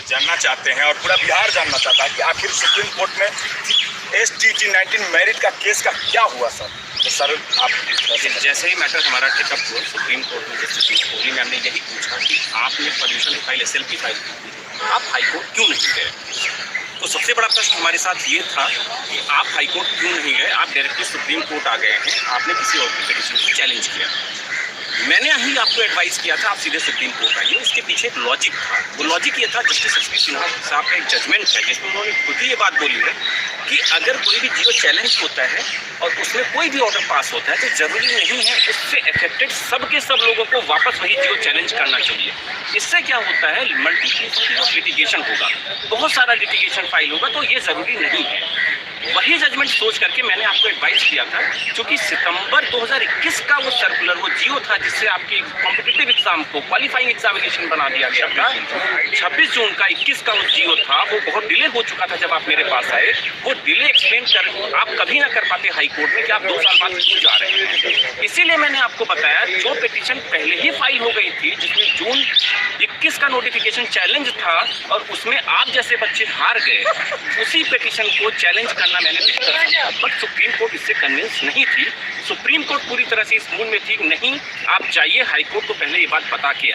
जानना चाहते हैं और पूरा बिहार जानना चाहता है कि आखिर सुप्रीम कोर्ट में STT 19 मैरिट का केस का क्या हुआ सर। तो सर आप जैसे ही मैटर हमारा टेकअप हुआ सुप्रीम कोर्ट में, जस्टिस कोहली मैम ने यही पूछा कि आपने परमिशन फाइल SLP फाइल आप हाई कोर्ट क्यों नहीं गए। तो सबसे बड़ा प्रश्न हमारे साथ ये था कि आप हाई कोर्ट क्यों नहीं गए, आप डायरेक्टली सुप्रीम कोर्ट आ गए हैं, आपने किसी और की पिटीशन को चैलेंज किया। मैंने ही आपको एडवाइस किया था आप सीधे सुप्रीम कोर्ट आइए। उसके पीछे एक लॉजिक था, वो लॉजिक ये था जस्टिस SP सिन्हा साहब का एक जजमेंट है जिसमें उन्होंने खुद ही ये बात बोली है कि अगर कोई भी जियो चैलेंज होता है और उसमें कोई भी ऑर्डर पास होता है तो जरूरी नहीं है उससे अफेक्टेड सब के सब लोगों को वापस वही जियो चैलेंज करना चाहिए। इससे क्या होता है, मल्टीपल लिटिगेशन होगा, बहुत सारा लिटिगेशन फाइल होगा, तो ये जरूरी नहीं है। वही जजमेंट सोच करके मैंने आपको एडवाइस किया था, क्योंकि सितंबर 2021 का वो सर्कुलर, वो जियो था जिससे आपकी कॉम्पिटिटिव एग्जाम को क्वालिफाइंग एग्जामिनेशन बना दिया गया था। 26 जून का 21 का वो जियो था, वो बहुत डिले हो चुका था जब आप मेरे पास आए। वो डिले एक्सप्लेन कर आप कभी ना कर पाते हाई कोर्ट में कि आप 2 साल बाद क्यों जा रहे हैं। इसीलिए मैंने आपको बताया जो पिटीशन पहले ही फाइल हो गई थी जिसमें जून 21 का नोटिफिकेशन चैलेंज था और उसमें आप जैसे बच्चे हार गए, उसी पिटीशन को चैलेंज करना मैंने बेहतर समझा। बट सुप्रीम कोर्ट इससे कन्विंस नहीं थी। सुप्रीम कोर्ट पूरी तरह से इस मूड में थी नहीं आप जाइए, हाई कोर्ट को पहले ये बात बता के।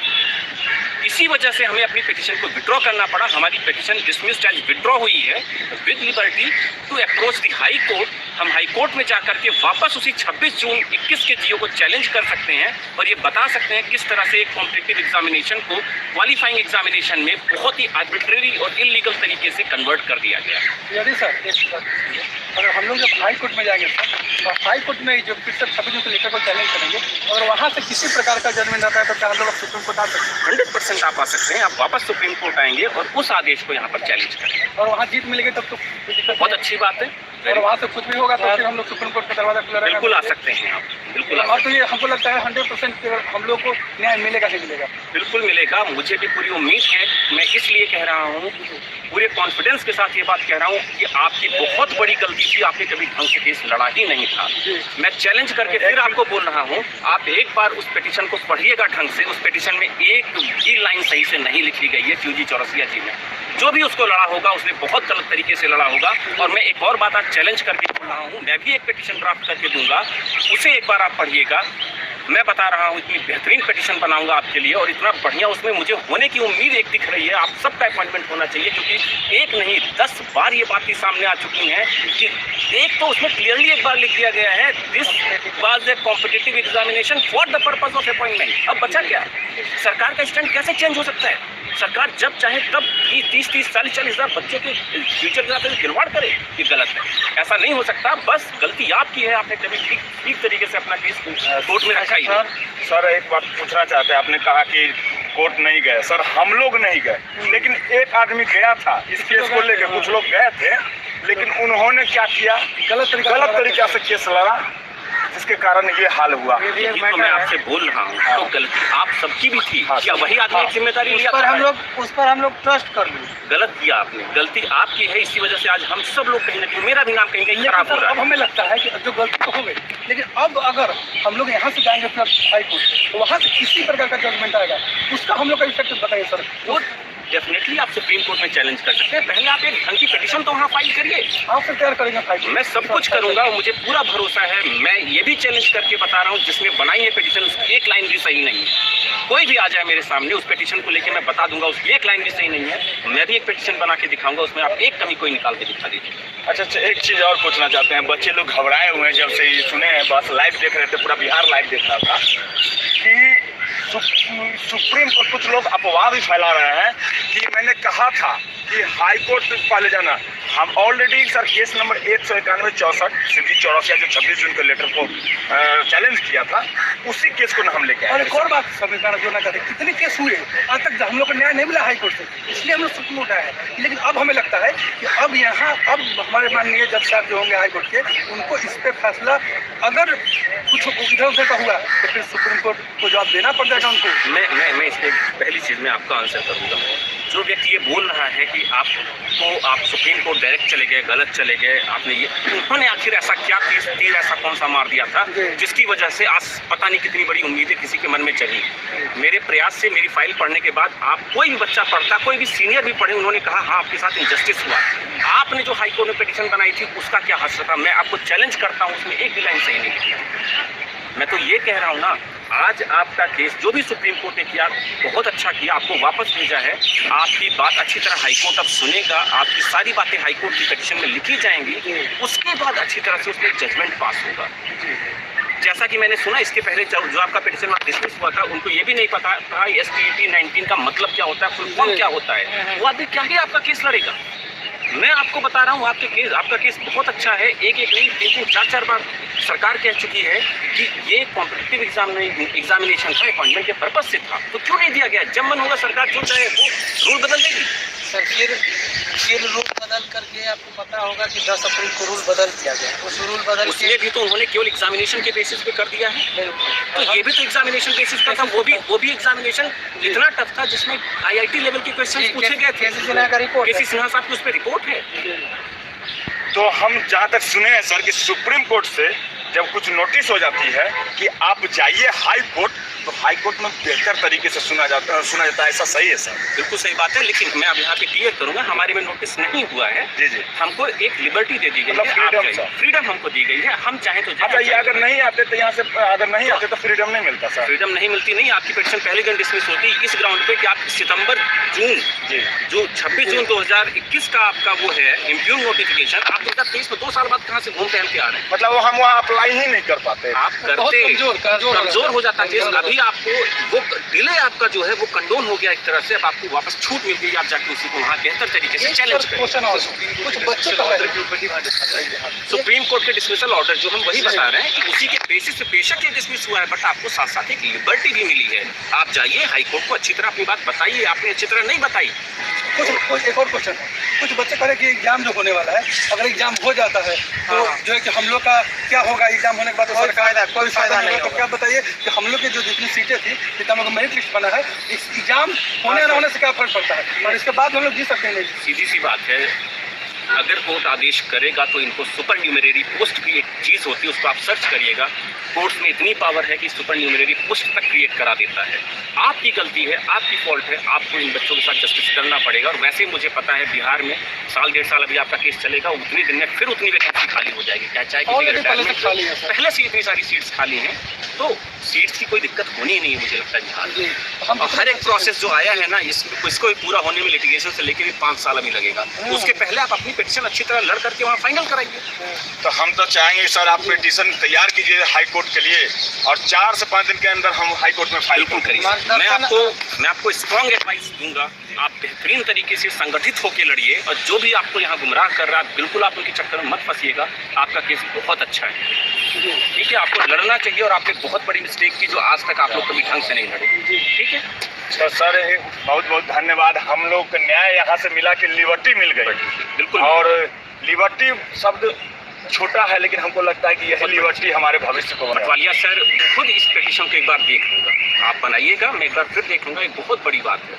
इसी वजह से हमें अपनी पिटीशन को विड्रॉ करना पड़ा। हमारी पिटीशन डिसमिस्ड एज विड्रॉ हुई है with liberty to approach the high court. हम हाई कोर्ट में जाकर के वापस उसी 26 जून 21 के जियो को चैलेंज कर सकते हैं और ये बता सकते हैं किस तरह से एक कॉम्पिटिटिव एग्जामिनेशन को क्वालिफाइंग एग्जामिनेशन में बहुत ही आर्बिट्रेरी और इलीगल तरीके से कन्वर्ट कर दिया गया। यदि सर अगर हम लोग जब हाई कोर्ट में जाएंगे सर, तो हाई कोर्ट में जो फिर 26 जून के लेटर को चैलेंज करेंगे और वहाँ से किसी प्रकार का जजमेंट आता है तो क्या हम लोग सुप्रीम कोर्ट आ सकते हैं? 100% आप आ सकते हैं। आप वापस सुप्रीम कोर्ट आएंगे और उस आदेश को यहाँ पर चैलेंज करेंगे और वहाँ जीत मिलेगी तब तो बहुत अच्छी बात है। और वहाँ से कुछ भी होगा तो फिर हम लोग सुप्रीम कोर्ट का दरवाजा खुला रहेगा। बिल्कुल आ सकते हैं आप, बिल्कुल। और तो ये हमको लगता है 100% हम लोग को न्याय मिलेगा ही मिलेगा। बिल्कुल मिलेगा, मुझे भी पूरी उम्मीद है। मैं इसलिए कह रहा हूँ, पूरे कॉन्फिडेंस के साथ ये बात कह रहा हूँ कि आपकी बहुत बड़ी गलती थी, आपने कभी ढंग से केस लड़ा ही नहीं था। मैं चैलेंज करके फिर आपको बोल रहा हूँ, आप एक बार उस पिटीशन को पढ़िएगा ढंग से। उस पिटीशन में एक भी लाइन सही से नहीं लिखी गई है QG चौरसिया जी में। जो भी उसको लड़ा होगा उसने बहुत गलत तरीके से लड़ा होगा। और मैं एक और बात आज चैलेंज करके बोल रहा हूँ, मैं भी एक पिटीशन ड्राफ्ट करके दूंगा, उसे एक बार आप पढ़िएगा। मैं बता रहा हूँ इतनी बेहतरीन पिटीशन बनाऊंगा आपके लिए और इतना बढ़िया उसमें मुझे होने की उम्मीद एक दिख रही है। आप सबका अपॉइंटमेंट होना चाहिए, क्योंकि एक नहीं 10 बार ये बातें सामने आ चुकी हैं कि एक तो उसमें क्लियरली एक बार लिख दिया गया है this was a competitive examination for the purpose of appointment. अब बचा क्या? सरकार का स्टैंड कैसे चेंज हो सकता है? सरकार जब चाहे तब 30, 40 हज़ार बच्चों के फ्यूचर के साथ खिलवाड़ करे, ये गलत है। ऐसा नहीं हो सकता। बस गलती आपकी है, आपने कभी ठीक तरीके से अपना केस कोर्ट में रखा ही नहीं। सर एक बात पूछना चाहते हैं, आपने कहा कि कोर्ट नहीं गए। सर हम लोग नहीं गए, लेकिन एक आदमी गया था इस केस को लेकर। कुछ लोग गए थे लेकिन उन्होंने क्या किया, गलत तरीके से केस लड़ा, जिसके कारण ये हाल हुआ। तो मैं आपसे बोल रहा हूँ तो गलती आप सबकी भी थी। क्या वही आदमी एक जिम्मेदारी लिया? उस पर हम लोग ट्रस्ट कर लें। गलत किया आपने, गलती आपकी है। इसी वजह से आज हम सब लोग कहीं ना कहीं, मेरा भी नाम कहीं कहीं खराब हो रहा है। अब हमें लगता है कि जो गलती तो हो गई, लेकिन अब अगर हम लोग यहाँ से जाएंगे फिर हाई कोर्ट तो वहाँ से किसी प्रकार का जजमेंट आएगा, उसका हम लोग का इफेक्ट बताइए सर। वो डेफिनेटली आप सुप्रीम कोर्ट में चैलेंज कर सकते हैं। पहले आप एक ढंग की पिटीशन तो वहाँ फाइल करिए। आप फिर तैयार करेंगे फाइल। मैं सब कुछ करूंगा, मुझे पूरा भरोसा है। मैं ये भी चैलेंज करके बता रहा हूँ, जिसने बनाई है पिटीशन उसकी एक लाइन भी सही नहीं है। कोई भी आ जाए मेरे सामने उस पिटीशन को लेकर मैं बता दूंगा उसकी एक लाइन भी सही नहीं है। मैं भी एक पिटीशन बना के दिखाऊंगा, उसमें आप एक कमी कोई निकाल के दिखा दीजिए। अच्छा, एक चीज़ और पूछना चाहते हैं। बच्चे लोग घबराए हुए हैं जब से ये सुने हैं, बस लाइव देख रहे थे, पूरा बिहार लाइव देख रहा था कि सुप्रीम कोर्ट, कुछ लोग अफवाह भी फैला रहे हैं कि मैंने कहा था कि हाई कोर्ट पहले जाना। हम already sir case number 191-64 CG Chaurasia जो 26 जून के लेटर को चैलेंज किया था, उसी केस को हम लेके आए। और एक और बात समीकरण जोड़ना चाहते हैं, कितने केस हुए आज तक हम लोग को न्याय नहीं मिला हाई कोर्ट से, इसलिए हम लोग सुप्रीम कोर्ट आए हैं। लेकिन अब हमें लगता है कि अब यहाँ अब हमारे माननीय जज साहब जो होंगे हाई कोर्ट के, उनको इस पर फैसला अगर कुछ इधर उधर का हुआ तो फिर सुप्रीम कोर्ट को जवाब देना पड़ जाएगा उनको। मैं इस पर पहली चीज़ में आपका आंसर करूँगा। जो व्यक्ति ये बोल रहा है कि आप सुप्रीम कोर्ट डायरेक्ट चले गए, गलत चले गए, आपने ये, उन्होंने आखिर ऐसा क्या तीर ऐसा कौन सा मार दिया था जिसकी वजह से आज पता नहीं कितनी बड़ी उम्मीदें किसी के मन में जगी। मेरे प्रयास से मेरी फाइल पढ़ने के बाद आप कोई भी बच्चा पढ़ता, कोई भी सीनियर भी पढ़े, उन्होंने कहा हाँ आपके साथ इनजस्टिस हुआ। आपने जो हाई कोर्ट में पिटीशन बनाई थी उसका क्या हश्र था? मैं आपको चैलेंज करता हूँ, उसमें एक भी लाइन सही नहीं लिखी। मैं तो ये कह रहा हूँ ना, आज आपका केस जो भी सुप्रीम कोर्ट ने किया बहुत अच्छा किया, आपको वापस भेजा है। आपकी बात अच्छी तरह हाईकोर्ट अब सुनेगा, आपकी सारी बातें हाईकोर्ट की पिटीशन में लिखी जाएंगी, उसके बाद अच्छी तरह से उसमें जजमेंट पास होगा। जैसा कि मैंने सुना इसके पहले जो आपका पिटीशन डिसमिस हुआ था, उनको ये भी नहीं पता था STT 19 का मतलब क्या होता है, फुल फॉर्म क्या होता है। वो आदमी क्या ही आपका केस लड़ेगा। मैं आपको बता रहा हूँ आपका केस बहुत अच्छा है। एक नहीं 3 4 बार सरकार कह चुकी है कि ये कॉम्पिटिटिव एग्जामिनेशन था, अपॉइंटमेंट के पर्पज से था, तो क्यों नहीं दिया गया? जब मन होगा सरकार जो चाहे वो रूल बदल देगी। सर फिर रूल बदल करके आपको पता होगा कि 10 अप्रैल को रूल बदल दिया गया। उस रूल बदल उसमें भी तो उन्होंने केवल एग्जामिनेशन के बेसिस पे कर दिया है, तो ये भी तो एग्जामिनेशन बेसिस का था। वो भी एग्जामिनेशन इतना टफ था जिसमें IIT लेवल के क्वेश्चन पूछे गए थे। केसी सिन्हा का रिपोर्ट, केसी सिन्हा साहब की उस पर रिपोर्ट है। तो हम जहाँ तक सुने हैं सर कि सुप्रीम कोर्ट से जब कुछ नोटिस हो जाती है कि आप जाइए हाई कोर्ट, तो हाई कोर्ट में बेहतर तरीके से सुना जाता है। ऐसा सही है सर? बिल्कुल सही बात है, लेकिन मैं अब यहाँ पे क्लियर करूंगा, हमारे में नोटिस नहीं हुआ है। जी हमको एक लिबर्टी दे दी गई है, फ्रीडम हमको दी गई है। हम चाहें तो अच्छा, ये अगर नहीं आते तो यहाँ से अगर नहीं आते तो फ्रीडम नहीं मिलता सर? फ्रीडम नहीं मिलती, नहीं। आपकी पिटीशन पहले दिन डिसमिस होती इस ग्राउंड पे कि आप सितंबर जून जो 26 जून 2021 का आपका वो है इम्प्यून नोटिफिकेशन, आप 2023 में 2 साल बाद कहाँ से घूम टहल के आ रहे हैं? मतलब वो हम वहाँ अप्लाई ही नहीं कर पाते। आप करते कमजोर हो जाता केस। अभी आपको वो डिले आपका जो है वो कंडोन हो गया एक तरह से। अब आपको वापस छूट मिल गई, आप जाके उसी को वहाँ बेहतर तरीके से चैलेंज करें। कुछ बच्चे सुप्रीम कोर्ट के डिसमिसल ऑर्डर जो हम वही बता रहे हैं कि उसी के बेसिस पे बेशक ये डिसमिस हुआ है, बट आपको साथ साथ एक लिबर्टी भी मिली है। आप जाइए हाई कोर्ट को अच्छी तरह अपनी बात बताइए, आपने अच्छी तरह नहीं बताई। कुछ एक और क्वेश्चन, कुछ बच्चे कह रहे कि एग्जाम जो होने वाला है, अगर एग्जाम हो जाता है तो जो है कि हम लोग का क्या होगा? एग्जाम होने के बाद कोई फायदा नहीं। तो क्या बताइए कि हम लोग की जो जितनी सीटें थी, जितना हम लोग मेरिट लिस्ट बना है, इस एग्जाम होने न होने से क्या फर्क पड़ता है? और इसके बाद हम लोग जी सकते हैं? सीधी सी बात है, अगर कोर्ट आदेश करेगा तो इनको सुपर न्यूमरेरी पोस्ट की एक चीज़ होती है, उसको आप सर्च करिएगा। कोर्ट में इतनी पावर है कि सुपर न्यूमरेरी पोस्ट तक क्रिएट करा देता है। आपकी गलती है, आपकी फॉल्ट है, आपको इन बच्चों के साथ जस्टिस करना पड़ेगा। और वैसे ही मुझे पता है बिहार में 1-1.5 साल अभी आपका केस चलेगा, उतनी दिन में फिर उतनी वैकेंसी खाली हो जाएगी। क्या चाहे पहले से इतनी सारी सीट्स खाली हैं, तो सीट्स की कोई दिक्कत होनी ही नहीं है मुझे लगता है बिहार में। और हर एक प्रोसेस जो आया है ना, इसको भी पूरा होने में लिटिगेशन से लेकर भी 5 साल अभी लगेगा। उसके पहले आप अपनी पिटीशन अच्छी तरह लड़ करके वहाँ फाइनल कराइए। तो हम तो चाहेंगे सर आप पिटीशन तैयार कीजिए हाई कोर्ट के लिए, और 4 से 5 दिन के अंदर हम हाई कोर्ट में फाइल करिए। मैं आपको स्ट्रॉन्ग एडवाइस दूंगा, आप बेहतरीन तरीके से संगठित होकर लड़िए, और जो भी आपको यहाँ गुमराह कर रहा है बिल्कुल आप उनके चक्कर में मत फंसिएगा। आपका केस बहुत अच्छा है, ठीक है? आपको लड़ना चाहिए, और आपने बहुत बड़ी मिस्टेक की जो आज तक आप लोग कभी ढंग से नहीं लड़े, ठीक है? तो सर बहुत बहुत धन्यवाद। हम लोग को न्याय यहाँ से मिला कि लिबर्टी मिल गई। बिल्कुल। और लिबर्टी शब्द छोटा है, लेकिन हमको लगता है कि यही लिबर्टी हमारे भविष्य को बनाएगा। पटवालिया सर खुद इस पिटीशन को एक बार देख लूँगा, आप बनाइएगा, मैं एक बार फिर देख लूँगा, एक बहुत बड़ी बात है।